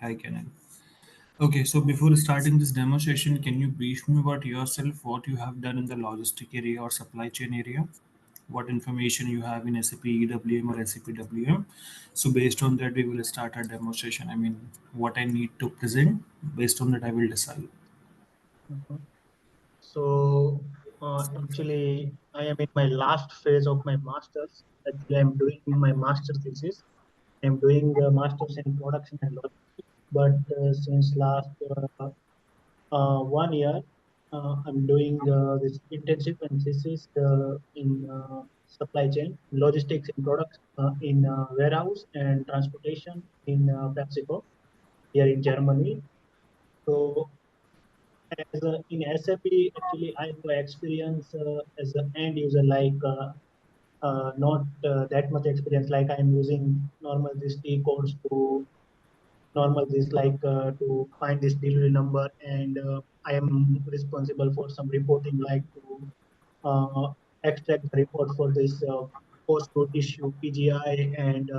Hi, Kenan. Okay, so before starting this demonstration, can you brief me about yourself, what you have done in the logistic area or supply chain area, what information you have in SAP EWM or SAP WM? So based on that, we will start our demonstration. I mean, what I need to present, based on that, I will decide. Mhm. So actually, I am in my last phase of my master's. Actually, I'm doing my master thesis. I'm doing a master's in production and logistics. But since last 1 year, I'm doing this intensive and thesis in supply chain, logistics and products in warehouse and transportation in PepsiCo here in Germany. So in SAP, actually, I have experience as an end user, like not that much experience. Like I'm using normal this T codes to normal this like to find this delivery number, and I am responsible for some reporting, like to extract the report for this post good issue PGI and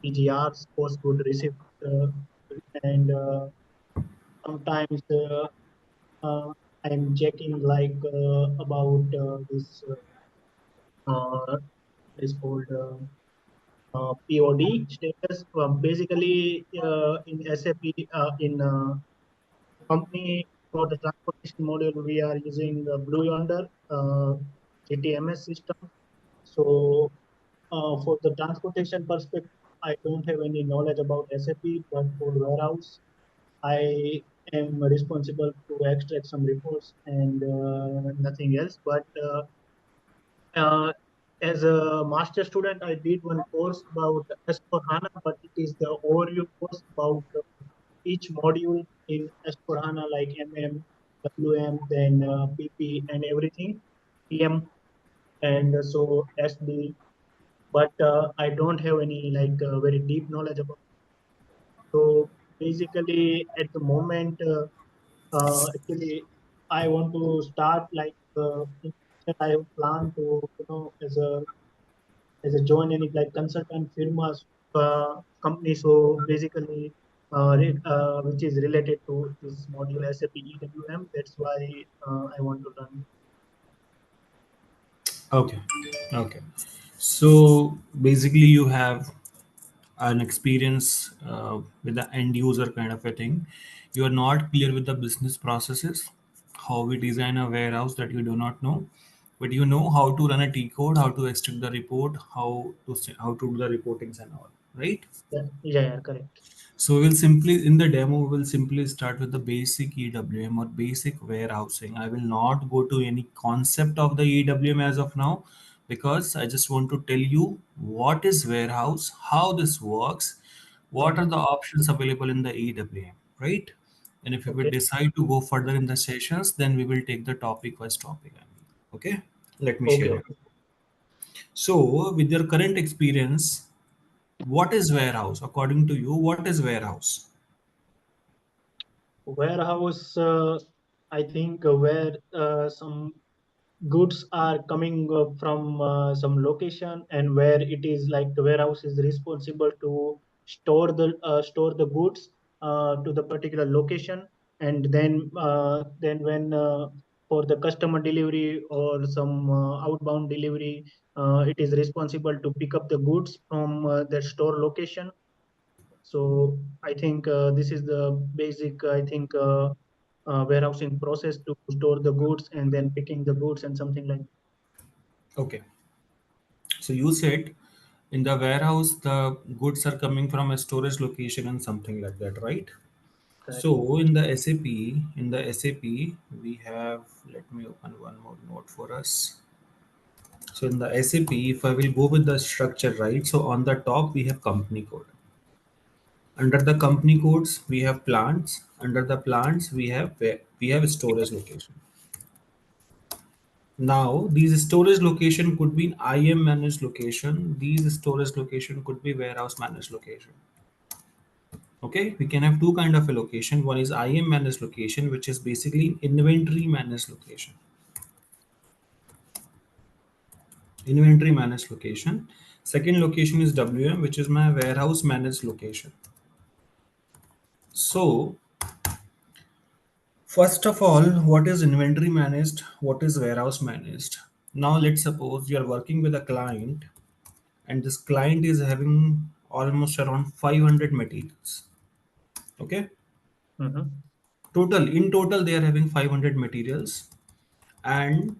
PGRs, post good receipt, and sometimes. Uh, I'm checking like about this is called POD status. Basically, in SAP, in company for the transportation module, we are using Blue Yonder GTMS system. So, for the transportation perspective, I don't have any knowledge about SAP, but for warehouse, I am responsible to extract some reports and nothing else. But uh, as a master student, I did one course about S4HANA, but it is the overview course about each module in S4HANA, like MM, WM, then PP, and everything, PM, and so SD. But I don't have any like very deep knowledge about. So basically, at the moment. Actually, I want to start like I have planned to as a join any like consultant firmas company. So basically, which is related to this module SAP EWM. That's why I want to learn. Okay, okay. So basically, you have an experience with the end user kind of a thing. You are not clear with the business processes, how we design a warehouse that you do not know, but you know how to run a T code, how to extract the report, how to do the reportings and all, right? Yeah, yeah, yeah, correct. So we'll simply in the demo we'll simply start with the basic EWM or basic warehousing. I will not go to any concept of the EWM as of now because I just want to tell you what is warehouse, how this works, what are Mhm. the options available in the EWM, right? And if we will Okay, decide to go further in the sessions, then we will take the topic by topic. Okay, let me okay, share it. okay. So, with your current experience, what is warehouse? According to you, what is warehouse? Warehouse, I think where some goods are coming from some location, and where it is like the warehouse is responsible to store the goods to the particular location, and then when for the customer delivery or some outbound delivery, it is responsible to pick up the goods from the store location. So I think this is the basic, I think, warehousing process to store the goods and then picking the goods and something like. Okay. So you said in the warehouse the goods are coming from a storage location and something like that, right? Correct. So in the SAP, we have, let me open one more note for us. So in the SAP, if I will go with the structure, right? So on the top we have company code. Under the company codes, we have plants. Under the plants, we have storage location. Now, these storage location could be IM managed location. These storage location could be warehouse managed location. Okay, we can have two kind of a location. One is IM managed location, which is basically inventory managed location. Inventory managed location. Second location is WM, which is my warehouse managed location. So, first of all, what is inventory managed? What is warehouse managed? Now, let's suppose you are working with a client and this client is having almost around 500 materials. Okay. Mm-hmm. In total, they are having 500 materials. And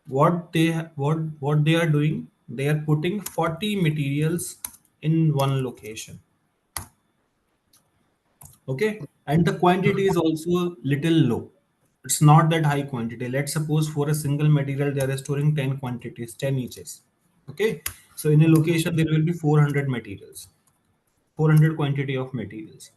what they are doing, they are putting 40 materials in one location. Okay. And the quantity is also little low. It's not that high quantity. Let's suppose for a single material they are storing 10 quantities, 10 eaches. Okay. So in a location there will be 400 materials, 400 quantity of materials.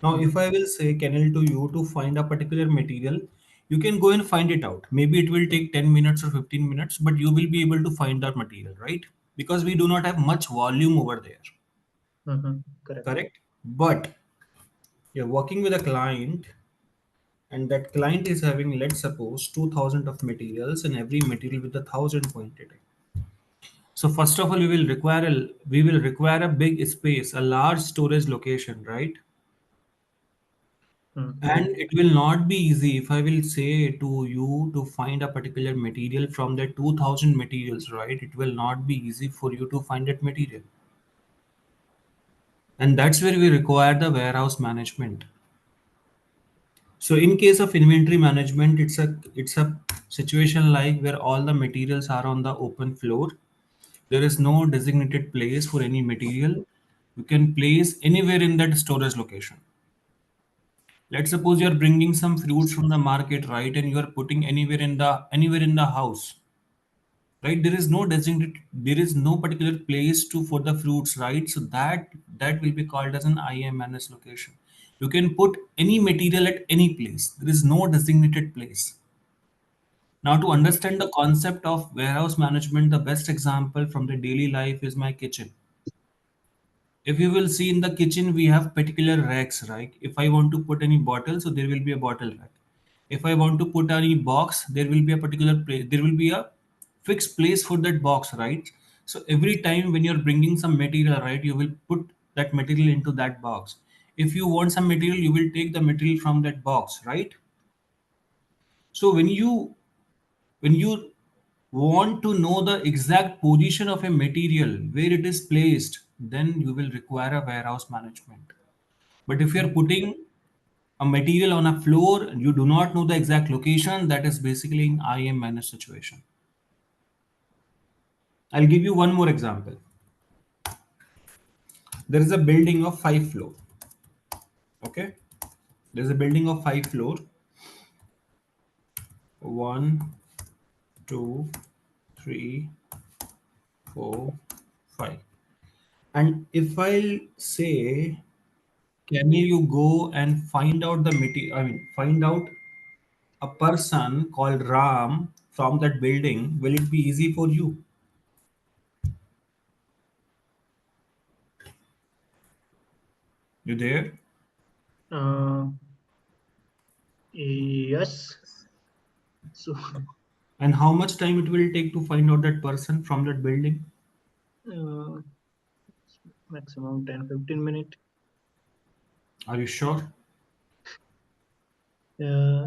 Now if I will say Kenil to you to find a particular material, you can go and find it out. Maybe it will take 10 minutes or 15 minutes, but you will be able to find that material, right? Because we do not have much volume over there. Mm-hmm. Correct. Correct. But you're working with a client and that client is having, let's suppose, 2000 of materials and every material with a 1000 quantity. So first of all we will require a big space, a large storage location, right? Mm-hmm. And it will not be easy if I will say to you to find a particular material from the 2000 materials, right? It will not be easy for you to find that material. And that's where we require the warehouse management. So in case of inventory management, it's a situation like where all the materials are on the open floor. There is no designated place for any material. You can place anywhere in that storage location. Let's suppose you are bringing some fruits from the market, right, and you are putting anywhere in the house, right? There is no designated, there is no particular place to for the fruits, right? So that will be called as an IMNS location. You can put any material at any place. There is no designated place. Now, to understand the concept of warehouse management, the best example from the daily life is my kitchen. If you will see in the kitchen, we have particular racks, right? If I want to put any bottle, so there will be a bottle rack. If I want to put any box, there will be a particular place, there will be a fixed place for that box, right? So every time when you're bringing some material, right, you will put that material into that box. If you want some material, you will take the material from that box, right? So when you want to know the exact position of a material where it is placed, then you will require a warehouse management. But if you're putting a material on a floor and you do not know the exact location, that is basically an IM managed situation. I'll give you one more example. There is a building of 5 floor. Okay. There's a building of 5 floor. One, two, three, four, five. And if I'll say, can you go and find out the material? I mean, find out a person called Ram from that building. Will it be easy for you? You there? Uh, yes. So And how much time it will take to find out that person from that building? uh, maximum 10-15 minutes. Are you sure? Uh,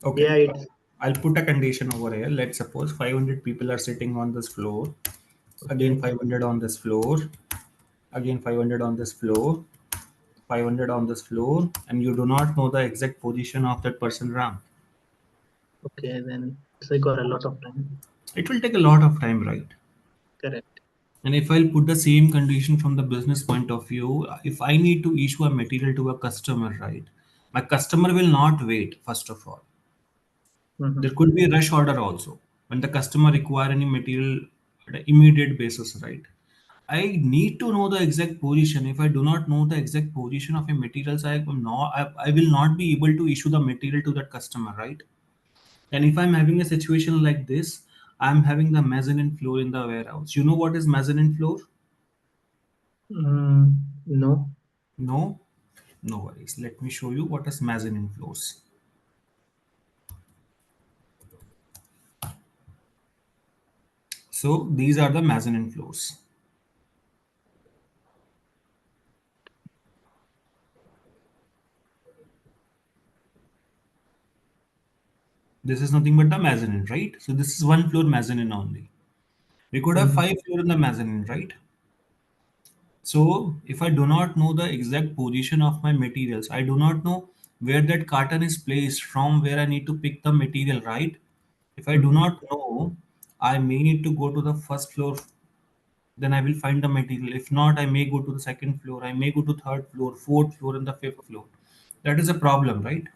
Okay. yeah, it's I'll put a condition over here. Let's suppose 500 people are sitting on this floor. Again okay. 500 on this floor. Again 500 on this floor. 500 on this floor. And you do not know the exact position of that person Ram. Okay, then it's require a lot of time. It will take a lot of time, right? Correct. And if I'll put the same condition from the business point of view, if I need to issue a material to a customer, right? My customer will not wait, first of all. There Mm-hmm. could be a rush order also when the customer require any material at an immediate basis, right? I need to know the exact position. If I do not know the exact position of a materials, I will not be able to issue the material to that customer, right? And if I'm having a situation like this, I'm having the mezzanine floor in the warehouse. You know what is mezzanine floor? No. No? No worries. Let me show you what is mezzanine floors. So these are the mezzanine floors. This is nothing but the mezzanine, right? So this is one floor mezzanine only. We could have Mhm. five floor in the mezzanine, right? So if I do not know the exact position of my materials, I do not know where that carton is placed from where I need to pick the material, right? If I do Mhm. not know, I may need to go to the first floor, then I will find the material. If not, I may go to the second floor, I may go to third floor, fourth floor, and the fifth floor. That is a problem, right?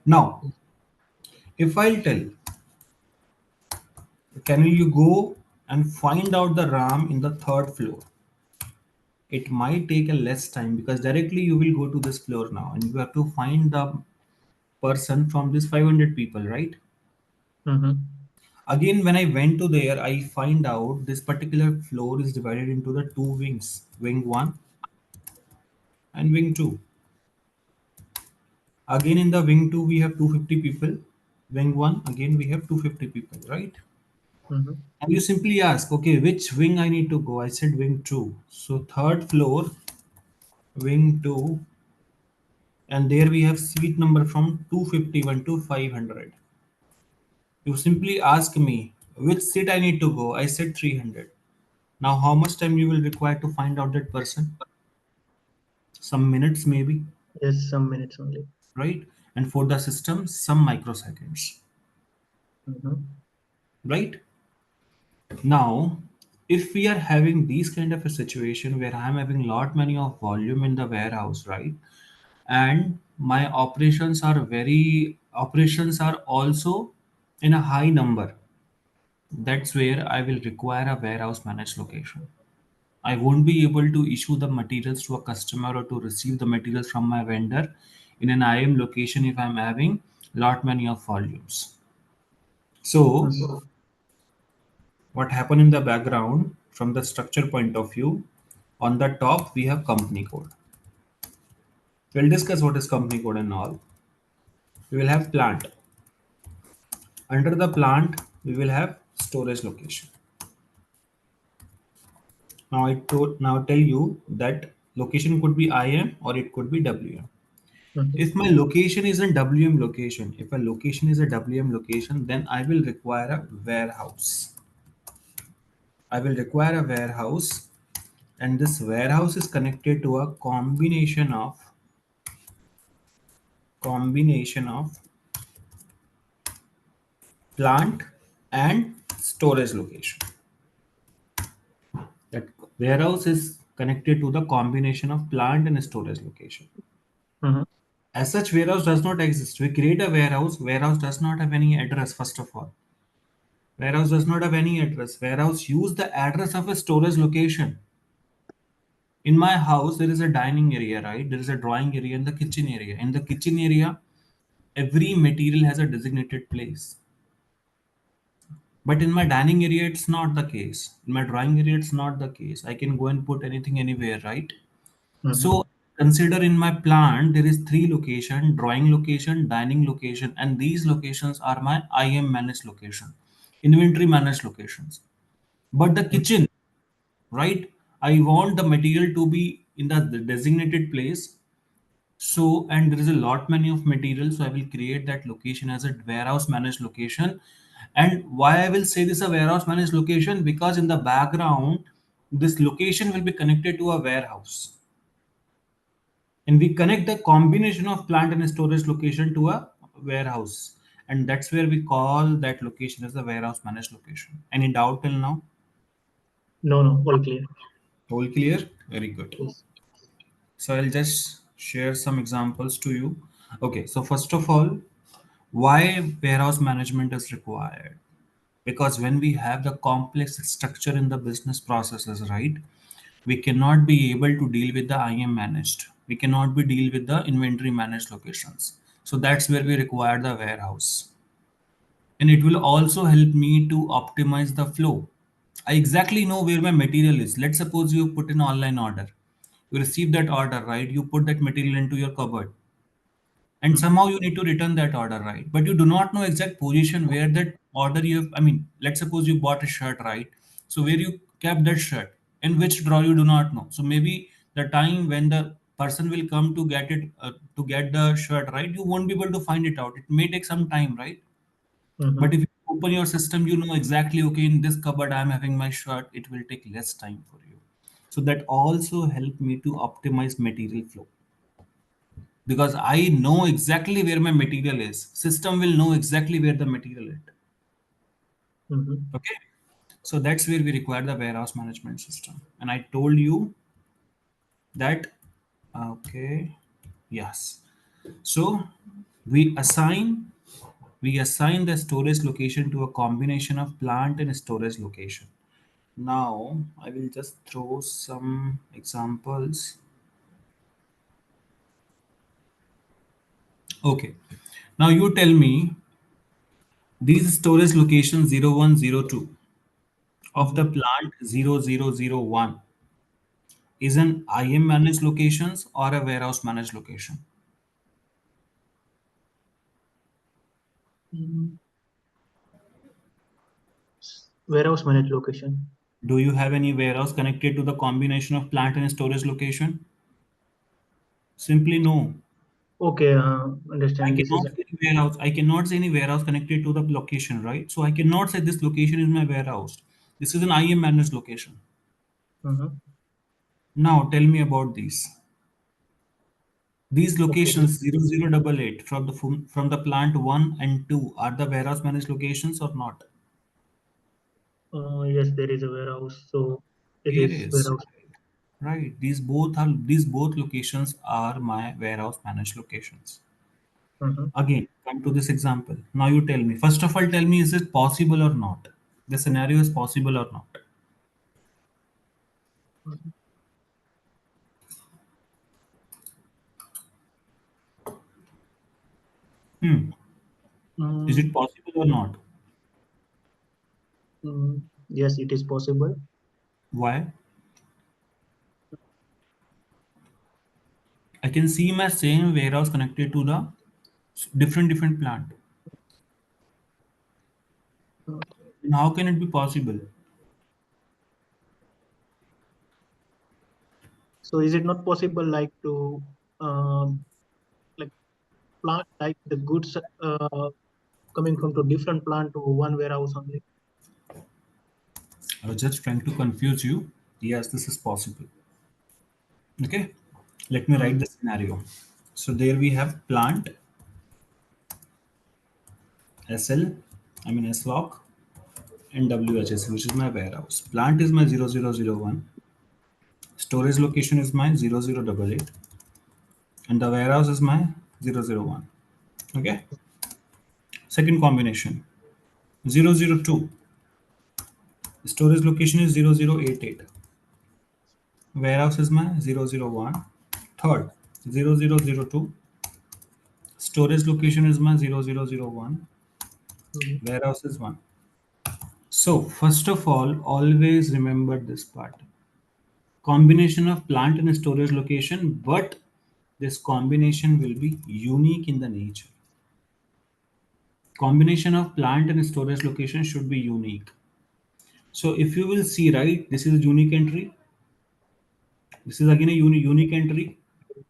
Now, if I'll tell, can you go and find out the RAM in the third floor? It might take a less time because directly you will go to this floor now and you have to find the person from this 500 people, right? Mhm. Again, when I went to there, I find out this particular floor is divided into the two wings, wing 1 and wing 2. Again, in the wing 2 we have 250 people, wing 1 again we have 250 people, right? Mhm. And you simply ask, okay, which wing I need to go? I said wing 2. So third floor, wing 2, and there we have seat number from 251 to 500. You simply ask me which seat I need to go. I said 300. Now, how much time you will require to find out that person? Some minutes, maybe, Yes, some minutes only. right? And for the system, some microseconds, Mhm. right? Now, if we are having these kind of a situation where I'm having lot many of volume in the warehouse, right? And my operations are also in a high number, that's where I will require a warehouse managed location. I won't be able to issue the materials to a customer or to receive the materials from my vendor in an IM location if I'm having lot many of volumes. So Mhm. what happened in the background from the structure point of view, on the top we have company code. We'll discuss what is company code and all. We will have plant. Under the plant, we will have storage location. Now tell you that location could be IM or it could be WM. Mhm. If my location is a WM location, if a location is a WM location, then I will require a warehouse. I will require a warehouse, and this warehouse is connected to a combination of plant and storage location. That warehouse is connected to the combination of plant and storage location. Mhm. As such, warehouse does not exist. We create a warehouse. Warehouse does not have any address, first of all. Warehouse does not have any address. Warehouse use the address of a storage location. In my house, there is a dining area, right? There is a drawing area and the kitchen area. In the kitchen area, every material has a designated place. But in my dining area, it's not the case. In my drawing area, it's not the case. I can go and put anything anywhere, right? Mhm. So consider in my plant there is three location: drawing location, dining location, and these locations are my IM managed location, inventory managed locations. But the kitchen, right? I want the material to be in the designated place. So, and there is a lot many of material, so I will create that location as a warehouse managed location. And why I will say this a warehouse managed location, because in the background, this location will be connected to a warehouse, and we connect the combination of plant and storage location to a warehouse, and that's where we call that location as the warehouse managed location. Any doubt till now? No, no, all clear. All clear? Very good. Yes. So I'll just share some examples to you. Okay, so first of all, why warehouse management is required? Because when we have the complex structure in the business processes, right, we cannot be able to deal with the IM managed. We cannot be deal with the inventory managed locations. So that's where we require the warehouse. And it will also help me to optimize the flow. I exactly know where my material is. Let's suppose you put an online order. You receive that order, right? You put that material into your cupboard, and Mhm. somehow you need to return that order, right? But you do not know exact position where that order you have. I mean, let's suppose you bought a shirt, right? So where you kept that shirt, in which drawer you do not know. So maybe the time when the person will come to get it to get the shirt, right? You won't be able to find it out. It may take some time, right? But Mm-hmm. if you open your system, you know exactly, okay, in this cupboard I'm having my shirt. It will take less time for you. So that also helped me to optimize material flow, because I know exactly where my material is. System will know exactly where the material is. Mm-hmm. Okay. So that's where we require the warehouse management system. And I told you that, okay, yes. So we assign we assign the storage location to a combination of plant and storage location. Now I will just throw some examples. Okay. Now you tell me, these storage locations 0102 of the Mm-hmm. plant 0001 is an IM managed locations or a warehouse managed location? Mm-hmm. Warehouse managed location. Do you have any warehouse connected to the combination of plant and storage location? Simply no. Okay, I understand. This is cannot say any warehouse. I cannot say any warehouse connected to the location, right? So I cannot say this location is my warehouse. This is an IM managed location. mm-hmm. Now tell me about these. These Okay. locations 0088 from the plant 1 and 2 are the warehouse managed locations or not? Yes, there is a warehouse, so it Here is is. warehouse. Right. These both locations are my warehouse managed locations. Mm-hmm. Again, come to this example. Now you tell me. First of all, tell me, is it possible or not? The scenario is possible or not? Hmm. Is it Mm, possible or not? yes, it is possible. Why? I can see my same warehouse connected to the different plant. Uh, And how can it be possible? So is it not possible like to like plant like the goods coming from to different plant to one warehouse only? I was just trying to confuse you. Yes, this is possible. Okay. Let me Mm, write the scenario. So there we have plant SL, I mean SLOC, and WHS, which is my warehouse. Plant is my 0001. Storage location is my 0088. And the warehouse is my 001. Okay. Second combination 002. Storage location is 0088. Warehouse is my 001. Third 0002. Storage location is my 0001. mm, Warehouse is 1. So first of all, always remember this part. Combination of plant and storage location, but this combination will be unique in the nature. Combination of plant and storage location should be unique. So if you will see, right, this is a unique entry. This is again a unique entry.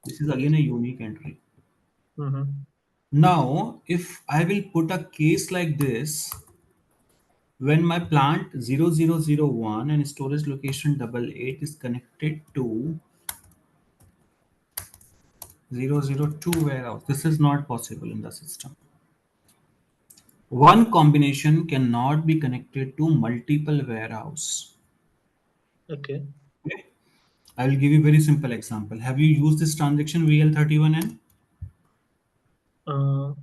This is again a unique entry. mhm. Now, if I will put a case like this, when my plant 0001 and storage location 88 is connected to 002 warehouse, this is not possible in the system. One combination cannot be connected to multiple warehouse. Okay. Okay? I will give you a very simple example. Have you used this transaction VL31N? Uh,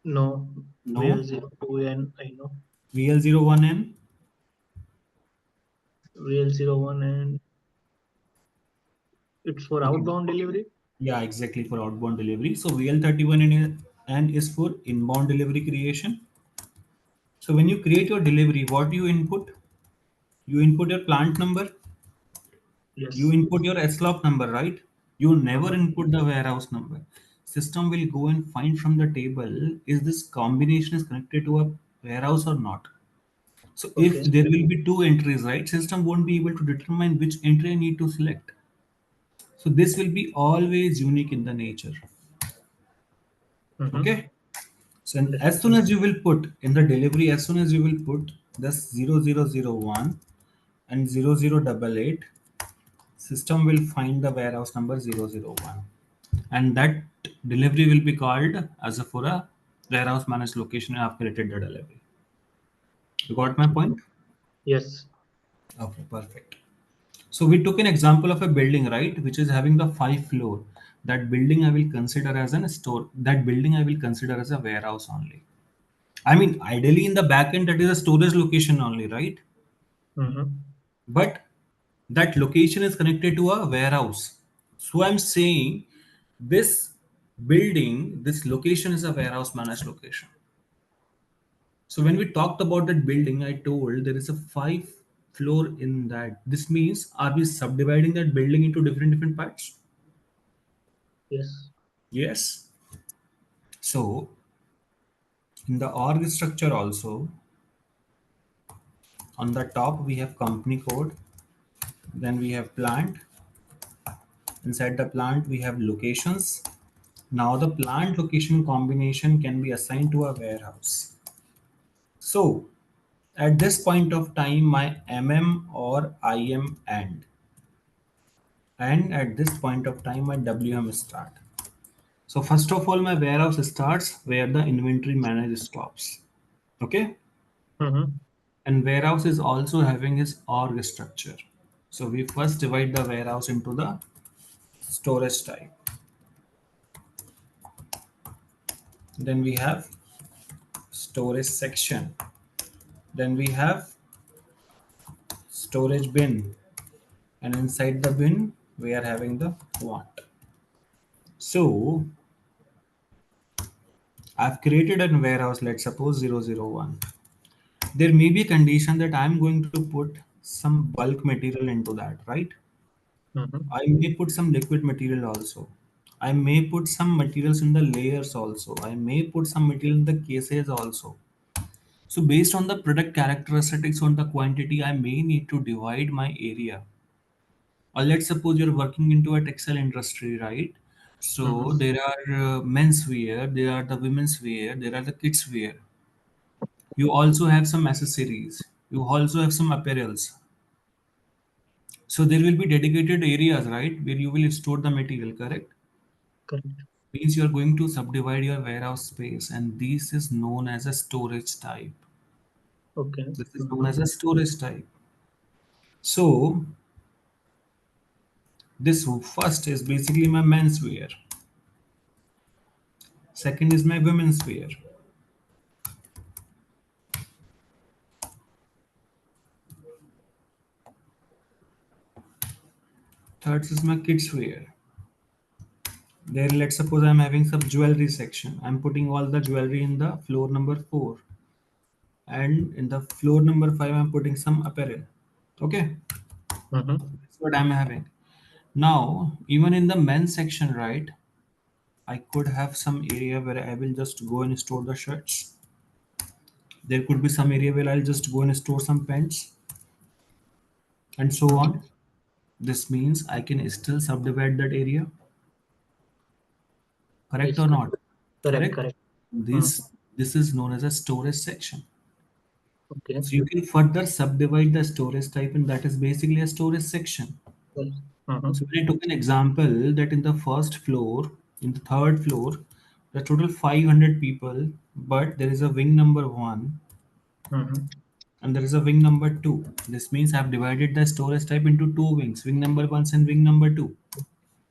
no, No. VL02 and I know VL01N? VL01 and it's for Okay. outbound delivery. Yeah, exactly, for outbound delivery. So VL31N is for inbound delivery creation. So when you create your delivery, what do you input? You input your plant number, you Yes. input your SLOC number, right? You never Uh-huh. input the warehouse number. System will go and find from the table, is this combination is connected to a warehouse or not? So if Okay. there will be two entries, right, system won't be able to determine which entry I need to select. So this will be always unique in the nature. Mm-hmm. Okay. So as soon Understood. as you will put in the delivery, as soon as you will put this 0001 and 0088, system will find the warehouse number 001, and that delivery will be called as a for a warehouse managed location, and I've created the delivery. You got my Okay. point? Yes. Okay, perfect. So we took an example of a building, right, which is having the 5 floor. That building I will consider as an store. That building I will consider as a warehouse only. I mean, ideally in the back end, that is a storage location only, right? Mm-hmm. But that location is connected to a warehouse. So I'm saying this building, this location is a warehouse managed location. So when we talked about that building, I told there is a 5 floor in that. This means are we subdividing that building into different parts? Yes. Yes. So in the org structure also, on the top we have company code, then we have plant. Inside the plant we have locations. Now the plant location combination can be assigned to a warehouse. So at this point of time my MM or IM end, and at this point of time my WM start. So first of all my warehouse starts where the inventory manager stops. Okay, Mm-hmm. and warehouse is also having its org structure. So we first divide the warehouse into the storage type. Then we have storage section. Then we have storage bin. And inside the bin, we are having the what. So I've created a warehouse, let's suppose 001. There may be a condition that I'm going to put some bulk material into that, right? Mm-hmm. I may put some liquid material also. I may put some materials in the layers also. I may put some material in the cases also. So based on the product characteristics on the quantity, I may need to divide my area. Or let's suppose you're working into a textile industry, right? So Mm-hmm. there are men's wear, there are the women's wear, there are the kids wear. You also have some accessories. You also have some apparels. So there will be dedicated areas, right, where you will store the material, correct? Correct. Means you are going to subdivide your warehouse space, and this is known as a storage type. Okay. This is known Mm-hmm. as a storage type. So this first is basically my men's wear. Second is my women's wear. Third is my kids wear. There, let's suppose I'm having some jewelry section. I'm putting all the jewelry in the floor number 4, and in the floor number 5, I'm putting some apparel. Okay, Mm-hmm. that's what I'm having. Now, even in the men's section, right, I could have some area where I will just go and store the shirts. There could be some area where I'll just go and store some pants, and so Mm-hmm. on. This means I can still subdivide that area, correct Yes. or Correct. not? Correct. Correct. Correct. Mm-hmm. This is known as a storage section. Okay. So you can further subdivide the storage type, and that is basically a storage section. Yes. Mm-hmm. So when I took an example that in the first floor, in the third floor, the total 500 people, but there is a wing number 1 Mm-hmm. and there is a wing number 2. This means I've divided the storage type into two wings, wing number 1 and wing number 2.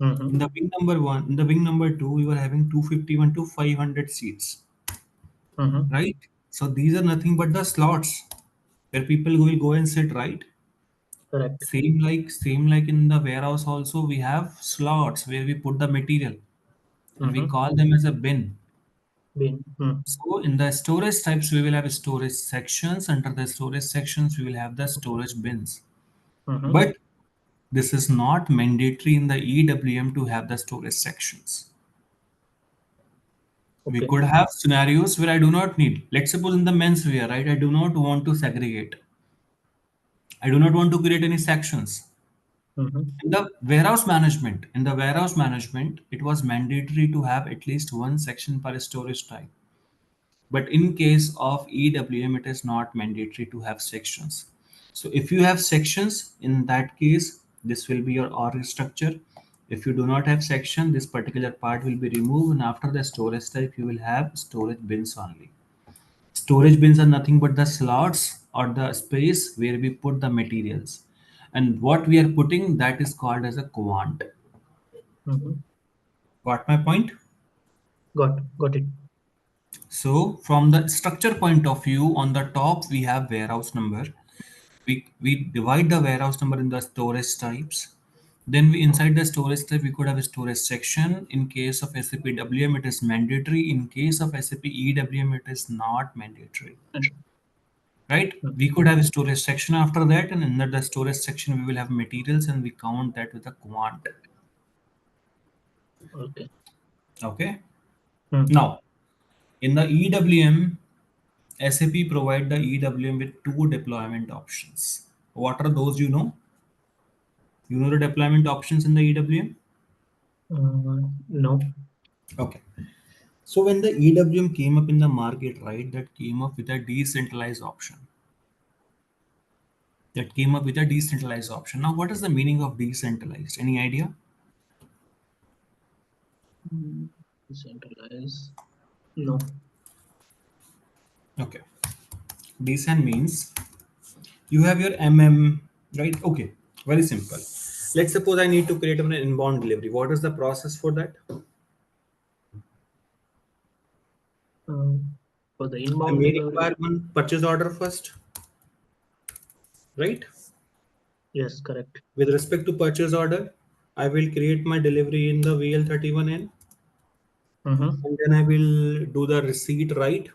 Mm-hmm. In the wing number 2, you are having 251 to 500 seats, Mm-hmm. right? So these are nothing but the slots where people will go and sit, right? Correct. Same like in the warehouse also we have slots where we put the material, and we Mm-hmm. call them as a bin. Bin. Mm. So in the storage types we will have storage sections. Under the storage sections we will have the storage bins. Mm-hmm. But this is not mandatory in the EWM to have the storage sections. We Okay. could have scenarios where I do not need. Let's suppose in the menswear, right? I do not want to segregate. I do not want to create any sections. Mm-hmm. In the warehouse management, it was mandatory to have at least one section per storage type. But in case of EWM, it is not mandatory to have sections. So if you have sections, in that case, this will be your org structure. If you do not have section, this particular part will be removed, and after the storage type, you will have storage bins only. Storage bins are nothing but the slots or the space where we put the materials. And what we are putting, that is called as a quant. Mm-hmm. Got my point? Got it. So from the structure point of view, on the top we have warehouse number. We divide the warehouse number in the storage types. Then we inside the storage type we could have a storage section. In case of SAP WM it is mandatory. In case of SAP EWM it is not mandatory. Right? We could have a storage section after that, and under the storage section we will have materials and we count that with a quant. Okay. Okay. Mm. Now in the EWM, SAP provide the EWM with two deployment options. What are those you know? You know the deployment options in the EWM? No. Okay. So when the EWM came up in the market, right, that came up with a decentralized option. That came up with a decentralized option. Now, what is the meaning of decentralized? Any idea? Mm. Decentralize. No. Okay. Decent means you have your right? Okay. Very simple. Let's suppose I need to create an inbound delivery. What is the process for that? For the I inbound may delivery. require one purchase order first, right? Yes, correct. With respect to purchase order, I will create my delivery in the VL31N, Mm-hmm. and then I will do the receipt, right?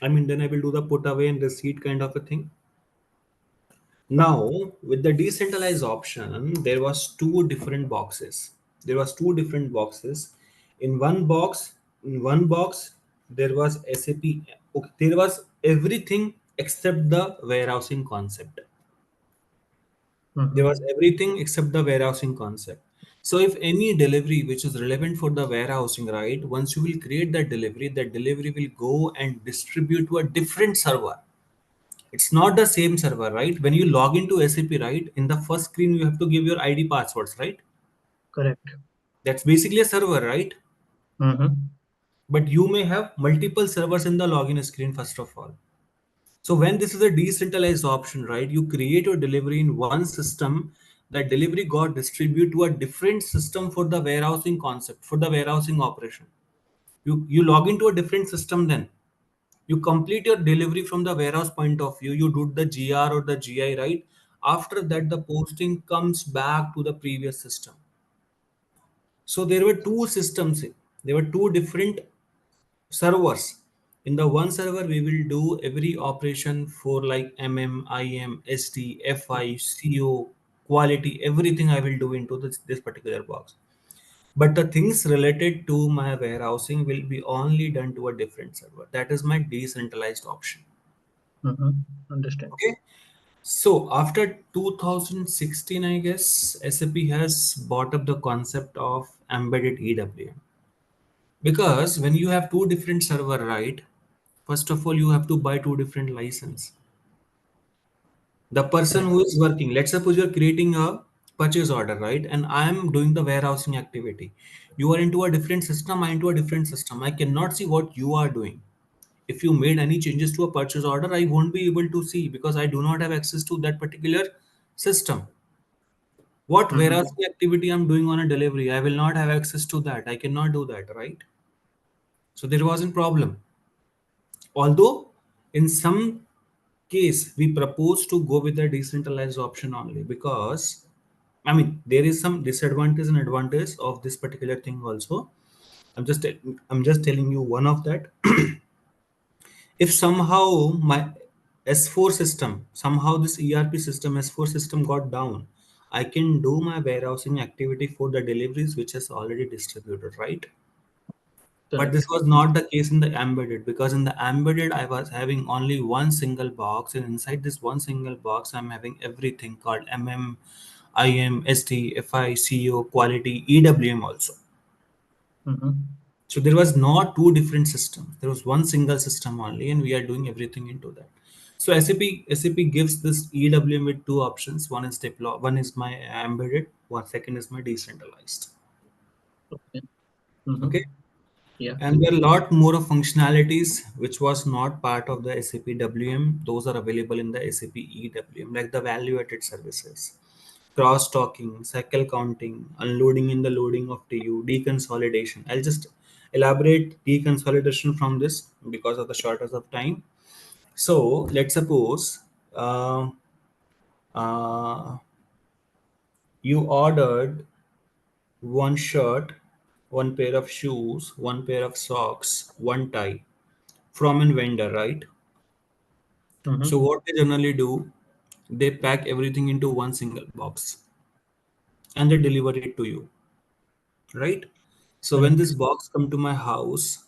I mean, then I will do the put away and receipt kind of a thing. Now, with the decentralized option, there was two different boxes. There was two different boxes. In one box, in one box, there was SAP. Okay, there was everything except the warehousing concept. There was Mm-hmm. everything except the warehousing concept. So if any delivery which is relevant for the warehousing, right, once you will create that delivery will go and distribute to a different server. It's not the same server, right? When you log into SAP, right, in the first screen you have to give your ID passwords, right? Correct. That's basically a server, right? Mm-hmm. But you may have multiple servers in the login screen first of all. So when this is a decentralized option, right, you create your delivery in one system, that delivery got distributed to a different system for the warehousing concept, for the warehousing operation. You log into a different system then. You complete your delivery from the warehouse point of view, you do the GR or the GI, right? After that, the posting comes back to the previous system. So there were two systems. There were two different servers. In the one server we will do every operation for like IM, SD, FI, CO, quality, everything I will do into this particular box. But the things related to my warehousing will be only done to a different server. That is my decentralized option. Mm-hmm. Understand. Okay. So after 2016, I guess SAP has brought up the concept of embedded EWM. Because when you have two different server, right, first of all you have to buy two different license. The person Correct. who is working, let's suppose you're creating a purchase order, right, and I am doing the warehousing activity. You are into a different system, I into a different system. I cannot see what you are doing. If you made any changes to a purchase order, I won't be able to see because I do not have access to that particular system. What Mm-hmm. warehousing activity I'm doing on a delivery, I will not have access to that. I cannot do that, right? So there wasn't problem. Although in some case we propose to go with the decentralized option only, because I mean there is some disadvantage and advantage of this particular thing also. I'm just telling you one of that. If somehow my S4 system, somehow this ERP system, S4 system got down, I can do my warehousing activity for the deliveries which is already distributed, right? But this Correct. was not the case in the embedded, because in the embedded I was having only one single box, and inside this one single box I'm having everything called IM, SD, FI, CO, quality, EWM also. Mm-hmm. So there was not two different systems. There was one single system only, and we are doing everything into that. So SAP gives this EWM with two options. One is deploy, one is my embedded, one second is my decentralized. Okay. Mm-hmm. Okay. Yeah. And there are a lot more of functionalities which was not part of the SAP WM. Those are available in the SAP EWM, like the value-added services, cross-talking, cycle counting, unloading in the loading of TU, deconsolidation. I'll just elaborate deconsolidation from this because of the shortage of time. So let's suppose uh, uh, you ordered one shirt, one pair of shoes, one pair of socks, one tie from a vendor, right? So Mm-hmm. what they generally do, they pack everything into one single box and they deliver it to you, right? So when this Correct. box come to my house,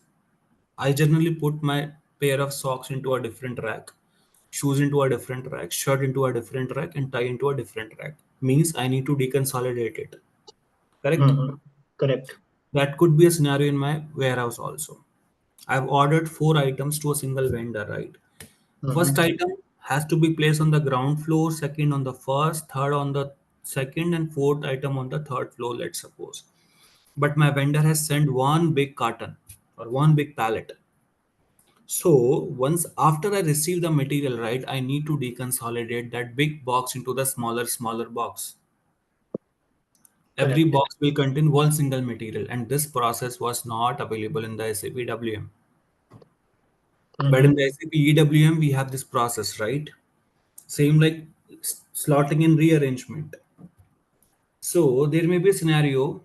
I generally put my pair of socks into a different rack, shoes into a different rack, shirt into a different rack, and tie into a different rack. Means I need to deconsolidate it. Correct? Mm-hmm. Correct. That could be a scenario in my warehouse also. I've ordered four items to a single vendor, right? First Mm-hmm. item has to be placed on the ground floor, second on the first, third on the second, and fourth item on the third floor, let's suppose. But my vendor has sent one big carton or one big pallet. So once after I receive the material, right, I need to deconsolidate that big box into the smaller box. Every Correct. box will contain one single material, and this process was not available in the SAP WM. But in Mm-hmm. the SAP EWM, we have this process, right? Same like slotting and rearrangement. So there may be a scenario.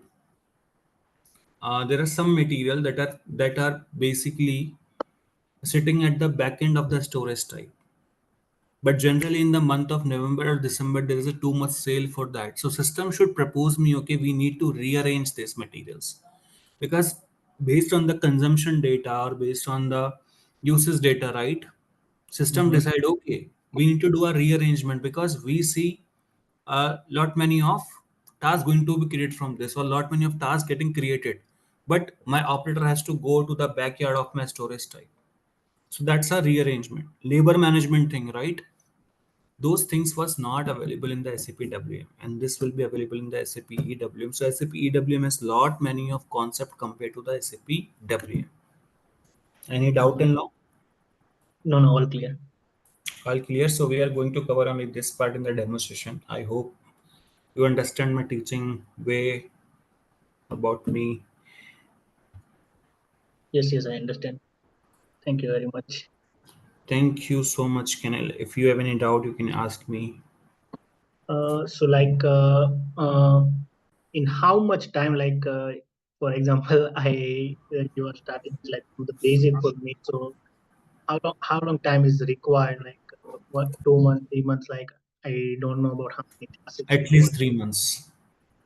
There are some material that are basically sitting at the back end of the storage type. But generally, in the month of November or December, there is a too much sale for that. So system should propose me, okay, we need to rearrange these materials because based on the consumption data or based on the usage data, right? System Mm-hmm. decide, okay, we need to do a rearrangement because we see a lot many of tasks going to be created from this or lot many of tasks getting created, but my operator has to go to the backyard of my storage type. So that's a rearrangement labor management thing, right? Those things was not available in the SAP WM, and this will be available in the SAP EWM. So SAP EWM has lot many of concept compared to the SAP WM. Any doubt Mm-hmm. in now? No, no, all clear. All clear. So we are going to cover only this part in the demonstration. I hope you understand my teaching way about me. Yes, yes, I understand. Thank you very much. Thank you so much, Kenel. If you have any doubt, you can ask me. So like in how much time, like for example, I you are starting like from the basic for me. So how long time is required? Like what 2 months, 3 months? Like I don't know about how many classes At required. least 3 months.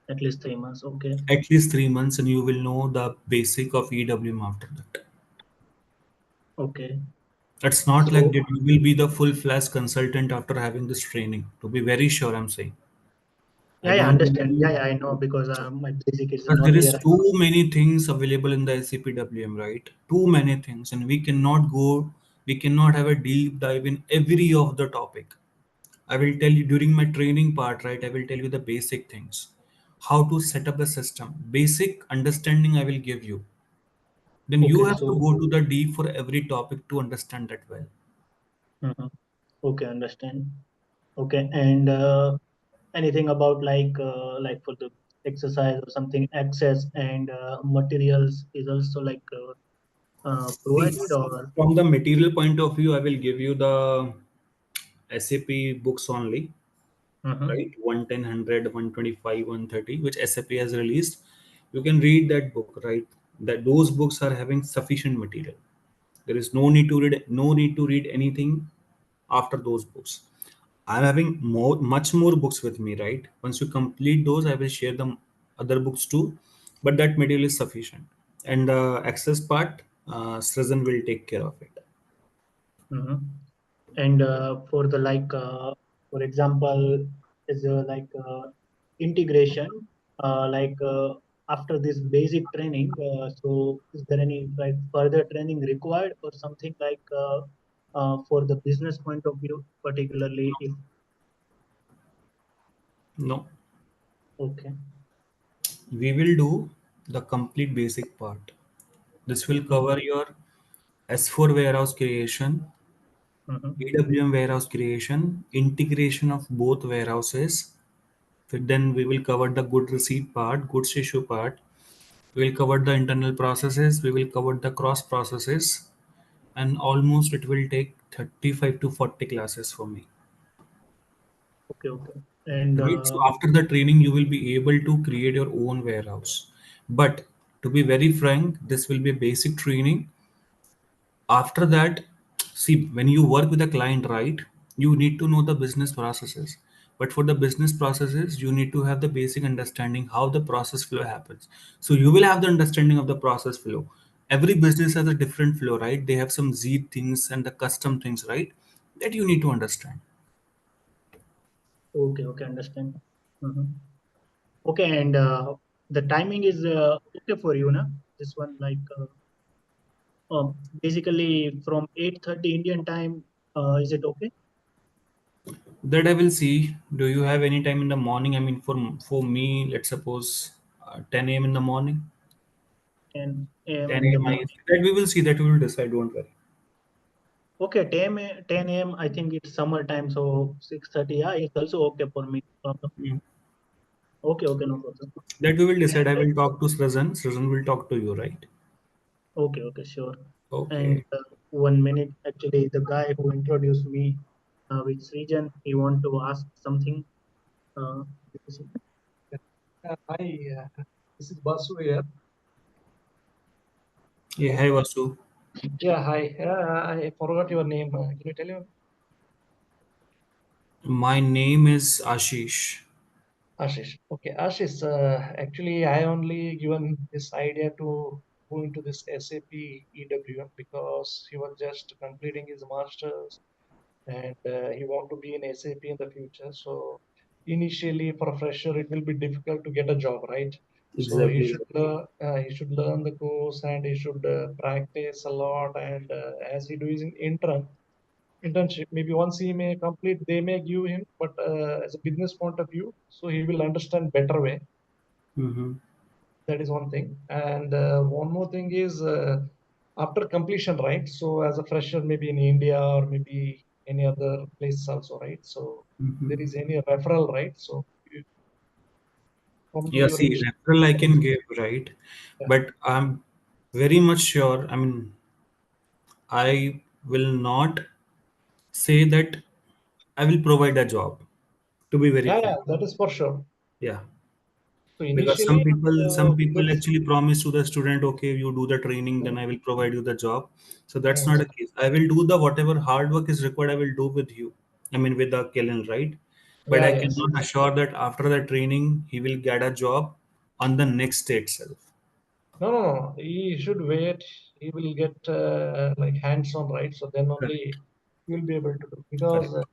At least 3 months. Okay. At least 3 months, and you will know the basic of EWM after that. Okay. It's not like So that you will be the full flash consultant after having this training. To be very sure, I'm saying. I yeah, yeah, don't want understand. Yeah, you yeah, I know because my basic is because not there there. is too many things available in the SAP WM, right? Too many things, and we cannot have a deep dive in every of the topic. I will tell you during my training part, right? I will tell you the basic things, how to set up the system, basic understanding I will give you. Then you Okay. have to So go to the deep for every topic to understand that well. mhm. Okay, understand. Okay, and anything about like for the exercise or something access and materials is also like See, provided or from the material point of view, I will give you the SAP books only, Mhm. right? 110, 130, which SAP has released. You can read that book, right? That those books are having sufficient material. There is no need to read anything after those books. I'm having much more books with me, right? Once you complete those, I will share them other books too, but that material is sufficient. And the access part, Srijan will take care of it. Mhm. And for the like for example is like integration, like after this basic training, so is there any like further training required or something like for the business point of view, particularly if No, okay. we will do the complete basic part. This will Mhm, cover your S4 warehouse creation, mhm. EWM warehouse creation, integration of both warehouses. Then we will cover the good receipt part, goods issue part. We will cover the internal processes. We will cover the cross processes, and almost it will take 35 to 40 classes for me. Okay, okay. And Right. So after the training, you will be able to create your own warehouse. But to be very frank, this will be a basic training. After that, see, when you work with a client, right, you need to know the business processes. But for the business processes, you need to have the basic understanding how the process flow happens. So you will have the understanding of the process flow. Every business has a different flow, right? They have some z things and the custom things, right, that you need to understand. okay, okay, understand. Mhm. Okay, and the timing is okay for you, na? This one, like basically from 8:30 Indian time, is it okay? That I will see. Do you have any time in the morning? I mean, for me, let's suppose 10 a.m. in the morning. 10 a.m. 10 in the a.m. morning. That we will see. That we will decide. Don't worry. Okay, 10 a.m. I think it's summer time, so 6:30. Yeah, it's also okay for me. Problem. Mm. Okay, okay, no problem. That we will decide. I And will talk to Srijan. Srijan will talk to you, right? okay, okay, sure. And Okay. 1 minute, actually, the guy who introduced me with Srijan, he want to ask something. Uh, Hi, this is Basu here. Yeah. Hi, Vasu. Yeah, hi. I forgot your name. Can you tell me? My name is Ashish. Ashish. Okay, Ashish. Actually, I only given this idea to go into this SAP EWM because he was just completing his masters and he want to be in SAP in the future. So initially, for a fresher, it will be difficult to get a job, right? So Exactly. he should learn the course and he should practice a lot. And as he does in internship, maybe once he may complete, they may give him, but as a business point of view, so he will understand better way. Mm-hmm. That is one thing. And one more thing is after completion, right? So as a fresher, maybe in India or maybe any other places also, right? So Mm-hmm. there is any referral, right? So from Yeah. your See, initial referral I can experience, give, right? yeah, But I'm very much sure. I mean, I will not say that I will provide a job. To be very yeah, frank. that is for sure. Yeah. So Because initially, some people because actually promise to the student, okay, you do the training, then I will provide you the job. So that's mm, not a case. I will do the whatever hard work is required, I will do with you. I mean with the Kellen, right? But yeah, I yes, cannot yes. assure that after the training he will get a job on the next day itself. No, no, no. He should wait. He will get like hands-on, right? So then Correct. only he will be able to do. Because Correct.